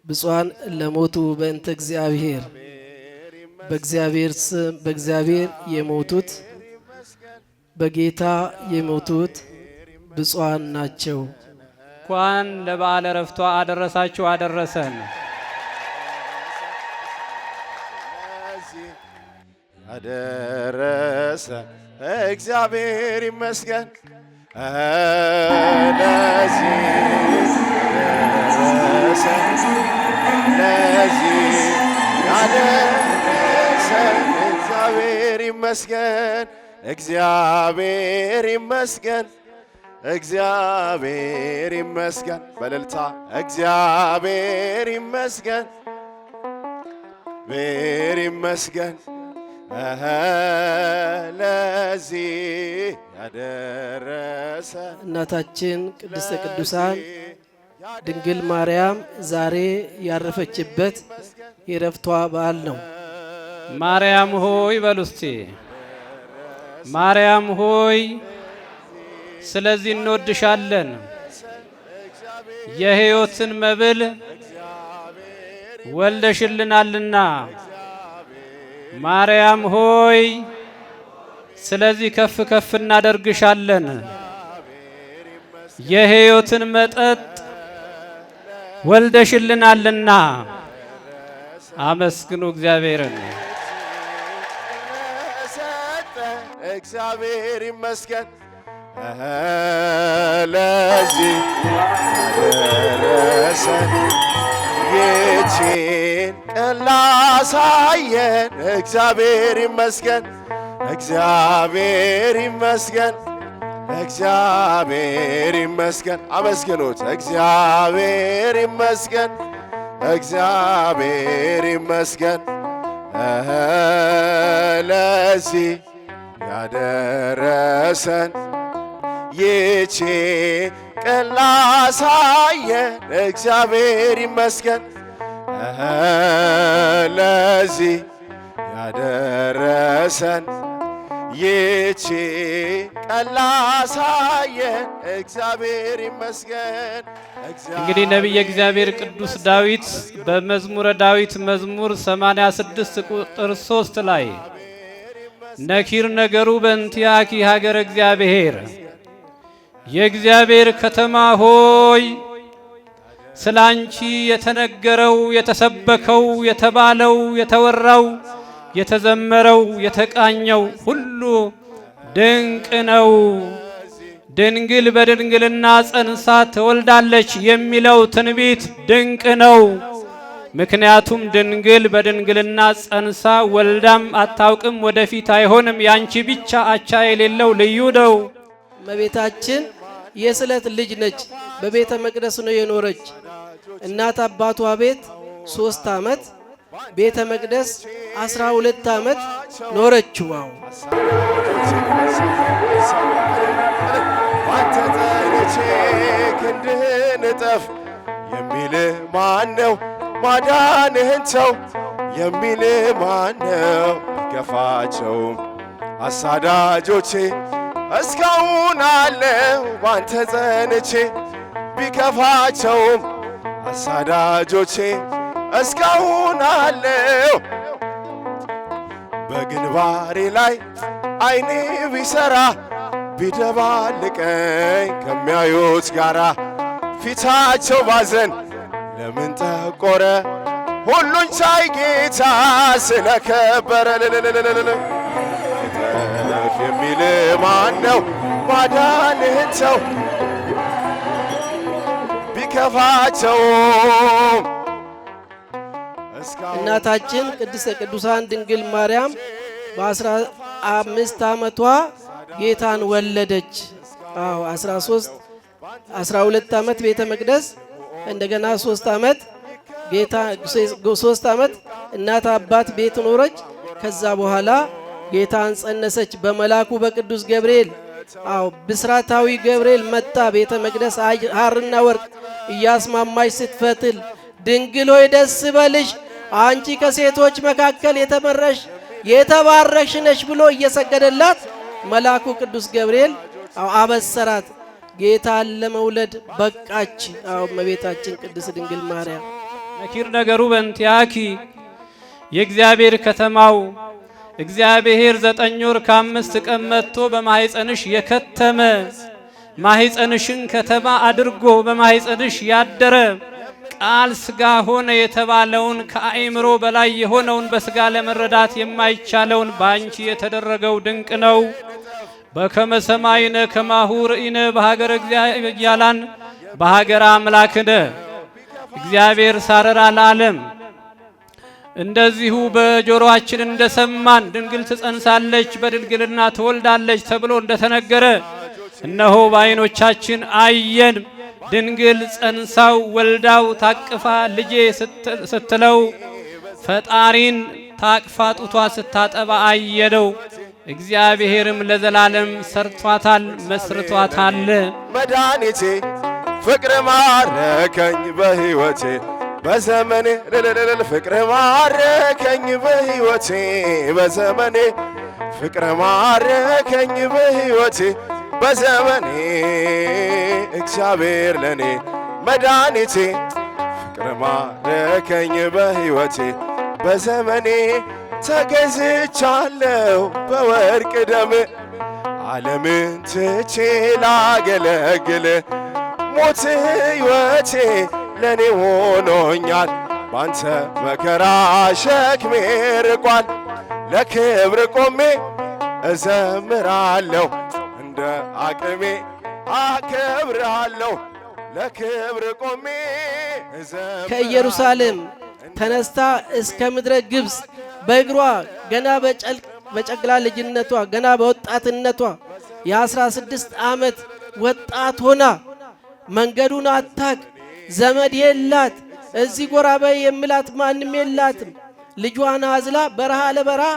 ብፁዓን ለሞቱ በእንተ እግዚአብሔር በእግዚአብሔር ስም በእግዚአብሔር የሞቱት በጌታ የሞቱት ብፁዓን ናቸው። እንኳን ለበዓለ ዕረፍቷ አደረሳችሁ አደረሰን። አደረሰ እግዚአብሔር ይመስገን። ለዚህ ያደረሰን እግዚአብሔር ይመስገን። እግዚአብሔር ይመስገን። እግዚአብሔር ይመስገን። በእልልታ እግዚአብሔር ይመስገን። እግዚአብሔር ይመስገን። ለዚህ ያደረሰ እናታችን ቅድስተ ቅዱሳን ድንግል ማርያም ዛሬ ያረፈችበት የዕረፍቷ በዓል ነው። ማርያም ሆይ በሉ እስቲ። ማርያም ሆይ ስለዚህ እንወድሻለን። የሕይወትን መብል ወልደሽልናልና ማርያም ሆይ ስለዚህ ከፍ ከፍ እናደርግሻለን። የሕይወትን መጠጥ ወልደሽልናልና አመስግኑ እግዚአብሔርን። እግዚአብሔር ይመስገን። ለዚህ ያደረሰን ይህችን ቀን ላሳየን እግዚአብሔር ይመስገን። እግዚአብሔር ይመስገን። እግዚአብሔር ይመስገን። አመስግኑት። እግዚአብሔር ይመስገን። እግዚአብሔር ይመስገን። ለዚህ ያደረሰን ይህች ቀን ላሳየን እግዚአብሔር ይመስገን። ለዚህ ያደረሰን ይህች ቀን ላሳየን እግዚአብሔር ይመስገን። እንግዲህ ነቢየ እግዚአብሔር ቅዱስ ዳዊት በመዝሙረ ዳዊት መዝሙር 86 ቁጥር 3 ላይ ነኪር ነገሩ በእንቲአኪ ሀገረ እግዚአብሔር የእግዚአብሔር ከተማ ሆይ ስላንቺ የተነገረው የተሰበከው የተባለው የተወራው የተዘመረው የተቃኘው ሁሉ ድንቅ ነው። ድንግል በድንግልና ጸንሳ ትወልዳለች የሚለው ትንቢት ድንቅ ነው። ምክንያቱም ድንግል በድንግልና ጸንሳ ወልዳም አታውቅም፣ ወደፊት አይሆንም። ያንቺ ብቻ አቻ የሌለው ልዩ ነው። እመቤታችን የስለት ልጅ ነች። በቤተ መቅደስ ነው የኖረች። እናት አባቷ ቤት 3 ዓመት፣ ቤተ መቅደስ 12 ዓመት ኖረችው። ባንተ ጸንቼ ክንድህን እጠፍ የሚል ማነው? ማዳንህን ሰው የሚል ማነው? ቢከፋቸውም አሳዳጆቼ እስካሁን አለው ባንተ ጸንቼ። ቢከፋቸውም አሳዳጆቼ እስካሁን አለው። በግንባሬ ላይ ዓይኔ ቢሰራ ቢደባልቀኝ ከሚያዩት ጋራ ፊታቸው ባዘን ለምን ጠቆረ? ሁሉን ቻይ ጌታ ስለከበረ እጠፍ የሚል ማነው? ማዳንህን ሰው ቢከፋቸውም እናታችን ቅድስተ ቅዱሳን ድንግል ማርያም በ15 ዓመቷ ጌታን ወለደች። 12 ዓመት ቤተ መቅደስ፣ እንደገና 3 ዓመት ጌታ 3 ዓመት እናት አባት ቤት ኖረች። ከዛ በኋላ ጌታን ጸነሰች በመላኩ በቅዱስ ገብርኤል። ብስራታዊ ገብርኤል መጣ ቤተ መቅደስ ሐርና ወርቅ እያስማማች ስትፈትል ድንግል ሆይ ደስ በልሽ አንቺ ከሴቶች መካከል የተመረሽ የተባረክሽ ነሽ ብሎ እየሰገደላት መልአኩ ቅዱስ ገብርኤል አበሰራት። ጌታን ለመውለድ በቃች። እመቤታችን ቅድስት ድንግል ማርያም ነኪር ነገሩ በእንቲአኪ የእግዚአብሔር ከተማው እግዚአብሔር 9 ወር ከ5 ቀን መጥቶ በማህፀንሽ የከተመ ማህፀንሽን ከተማ አድርጎ በማህፀንሽ ያደረ ቃል ሥጋ ሆነ የተባለውን ከአእምሮ በላይ የሆነውን በሥጋ ለመረዳት የማይቻለውን ባንቺ የተደረገው ድንቅ ነው። በከመ ሰማይነ ከማሁ ርኢነ በሀገረ እግዚአብሔር እያላን በሀገረ አምላክነ እግዚአብሔር ሳረራ ለዓለም እንደዚሁ በጆሮአችን እንደሰማን ድንግል ትጸንሳለች በድንግልና ትወልዳለች ተብሎ እንደተነገረ እነሆ በዓይኖቻችን አየን። ድንግል ጸንሳው ወልዳው ታቅፋ ልጄ ስትለው ፈጣሪን ታቅፋ ጡቷ ስታጠባ አየነው። እግዚአብሔርም ለዘላለም ሰርቷታል መስርቷታል። መድኃኒቴ ፍቅር ማረከኝ በሕይወቴ በዘመኔ ፍቅር ማረከኝ በሕይወቴ በዘመኔ ፍቅር ማረከኝ በሕይወቴ በዘመኔ እግዚአብሔር ለኔ መድኃኒቴ ፍቅር ማረከኝ በሕይወቴ በዘመኔ ተገዝቻለሁ በወርቅ ደም ዓለምን ትቼ ላገለግል ሞት ሕይወቴ ለኔ ሆኖኛል ባንተ መከራ ሸክሜ ርቋል ለክብር ቆሜ እዘምራለሁ እንደ አቅሜ አከብራለሁ ለክብር ቆሜ ከኢየሩሳሌም ተነስታ እስከ ምድረ ግብፅ በእግሯ ገና በጨቅላ ልጅነቷ ገና በወጣትነቷ የ16 ዓመት ወጣት ሆና መንገዱን አታቅ ዘመድ የላት እዚህ ጎራ በይ የምላት ማንም የላትም። ልጇን አዝላ በረሃ ለበረሃ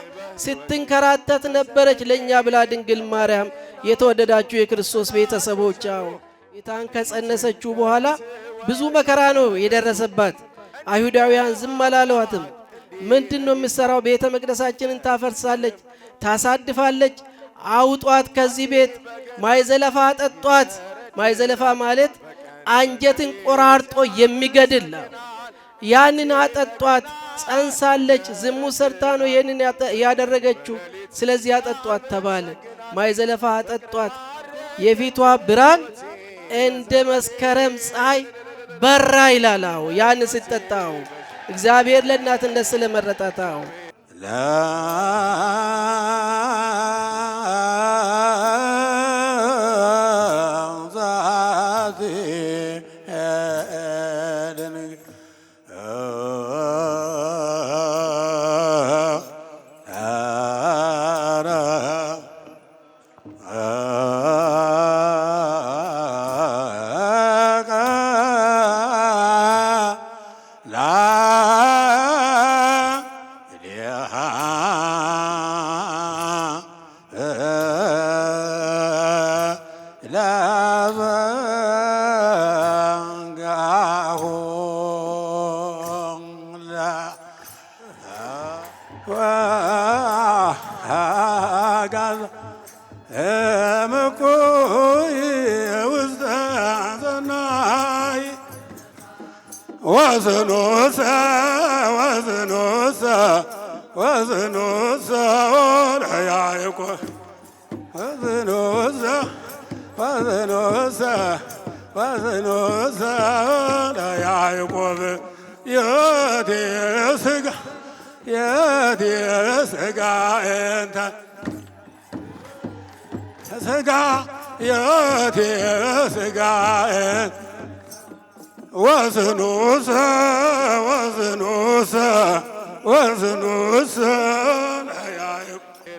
ስትንከራተት ነበረች ለኛ ብላ ድንግል ማርያም። የተወደዳችሁ የክርስቶስ ቤተሰቦች ጌታን ከጸነሰችው በኋላ ብዙ መከራ ነው የደረሰባት። አይሁዳውያን ዝም አላለዋትም። ምንድነው የምትሰራው? ቤተ መቅደሳችንን ታፈርሳለች፣ ታሳድፋለች። አውጧት ከዚህ ቤት፣ ማይዘለፋ አጠጧት። ማይዘለፋ ማለት አንጀትን ቆራርጦ የሚገድል ያንን አጠጧት። ጸንሳለች፣ ዝሙት ሰርታ ነው ይሄንን ያደረገችው። ስለዚህ አጠጧት ተባለ። ማይዘለፋ አጠጧት። የፊቷ ብርሃን እንደ መስከረም ፀሐይ በራ ይላል። ያን ሲጠጣው እግዚአብሔር ለእናትነት ስለመረጣታው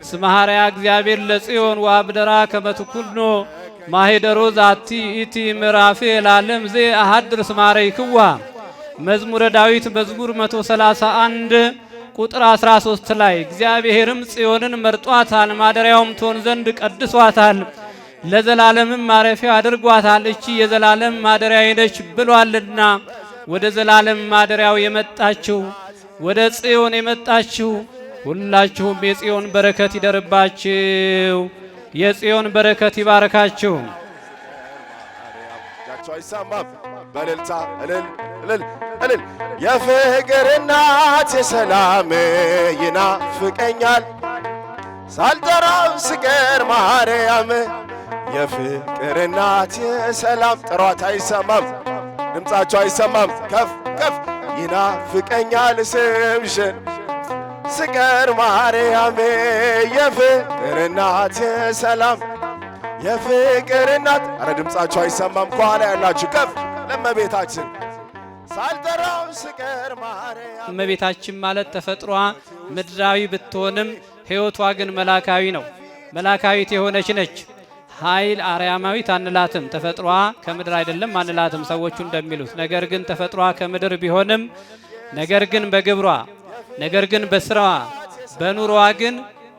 ስማሃርያ እግዚአብሔር ለጽዮን ወአብደራ ከመትኩኖ ማሄደሮ ዛቲ ኢቲ ምዕራፌ ለዓለም ዘ አሐድር ስማረይክዋ። መዝሙረ ዳዊት መዝሙር 131 ቁጥር 13 ላይ እግዚአብሔርም ጽዮንን መርጧታል፣ ማደሪያውም ትሆን ዘንድ ቀድሷታል፣ ለዘላለምም ማረፊያ አድርጓታል። እቺ የዘላለም ማደሪያ ነች ብሏልና ወደ ዘላለም ማደሪያው የመጣችው ወደ ጽዮን የመጣችው ሁላችሁም የጽዮን በረከት ይደርባችሁ፣ የጽዮን በረከት ይባርካችሁ። በእልልታ እልል እልል እልል የፍቅር እናት የሰላም ይናፍቀኛል ሳልጠራው ስቀር ማርያም የፍቅር እናት የሰላም ጥሯት አይሰማም ድምፃቸው አይሰማም ከፍ ከፍ ይናፍቀኛል ስምሽን ስቀር ማርያም የፍቅር እናት የሰላም የፍቅር እናት አረ ድምፃቸው አይሰማም ከኋላ ያላችሁ ከፍ ለእመቤታችን ሳልጠራው ስቀር ማርያም እመቤታችን ማለት ተፈጥሯ ምድራዊ ብትሆንም ሕይወቷ ግን መላካዊ ነው። መላካዊት የሆነች ነች። ኃይል አርያማዊት አንላትም። ተፈጥሯ ከምድር አይደለም አንላትም ሰዎቹ እንደሚሉት። ነገር ግን ተፈጥሯ ከምድር ቢሆንም ነገር ግን በግብሯ ነገር ግን በስራዋ በኑሮዋ ግን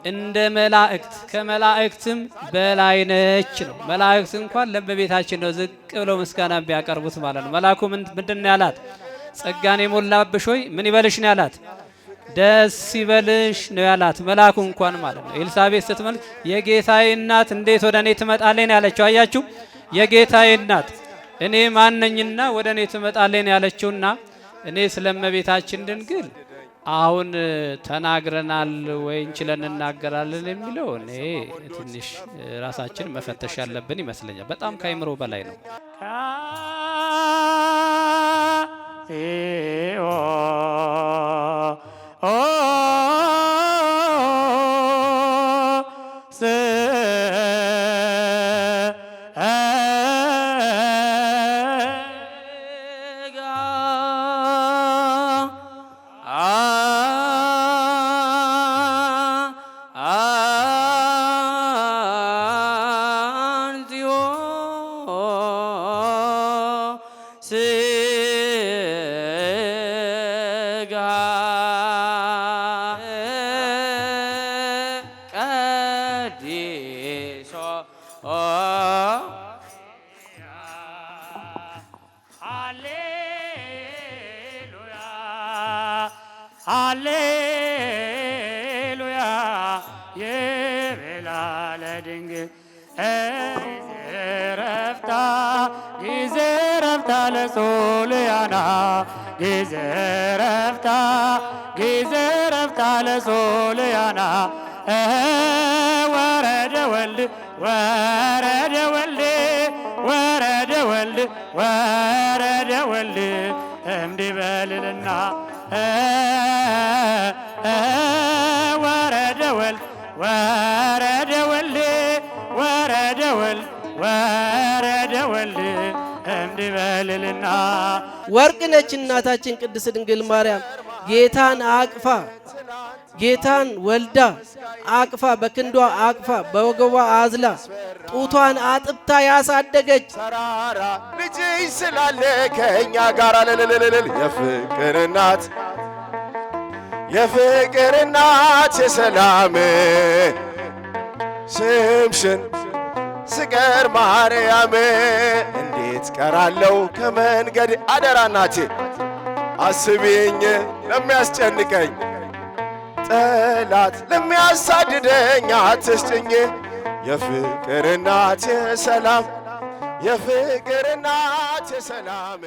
እንደ መላእክት ከመላእክትም በላይ ነች ነው። መላእክት እንኳን ለእመቤታችን ነው ዝቅ ብለው ምስጋና ቢያቀርቡት ማለት ነው። መልአኩ ምንድን ነው ያላት? ጸጋን የሞላብሽ ሆይ ምን ይበልሽ ነው ያላት? ደስ ይበልሽ ነው ያላት መልአኩ እንኳን ማለት ነው። ኤልሳቤጥ ስትመልስ የጌታዬ እናት እንዴት ወደ እኔ ትመጣለች ነው ያለችው። አያችሁ የጌታዬ እናት እኔ ማንነኝና ወደ እኔ ትመጣለች ነው ያለችውና እኔ ስለ እመቤታችን ድንግል አሁን ተናግረናል ወይ እንችለን እናገራለን የሚለው እኔ ትንሽ ራሳችን መፈተሽ ያለብን ይመስለኛል። በጣም ከአይምሮ በላይ ነው። ሃሌሉያ የበላለ ድንግል ረፍታ ጊዜ ረፍታ ለሶልያና ጊዜ ረፍታ ለሶልያና ወረደ ወልድ ወረደ ወልድ ወረደ ወልድ ወረደ ወልድ እምዲበልልና ወረደ ወልድ ወረደ ወልድ ወረደ ወልድ ወረደ ወልድ እምዲበልልና ወርቅ ነች እናታችን ቅድስት ድንግል ማርያም ጌታን አቅፋ ጌታን ወልዳ አቅፋ በክንዷ አቅፋ በወገቧ አዝላ ጡቷን አጥብታ ያሳደገች ተራራ ልጅሽ ስላለ ከእኛ ጋር ለለለለል የፍቅር እናት የሰላም ስምሽን ስቀር ማርያም እንዴት ቀራለው ከመንገድ አደራ እናቴ አስቢኝ ለሚያስጨንቀኝ ጠላት ለሚያሳድደኝ አትስጭኝ የፍቅር እናት የሰላም የፍቅር እናት የሰላም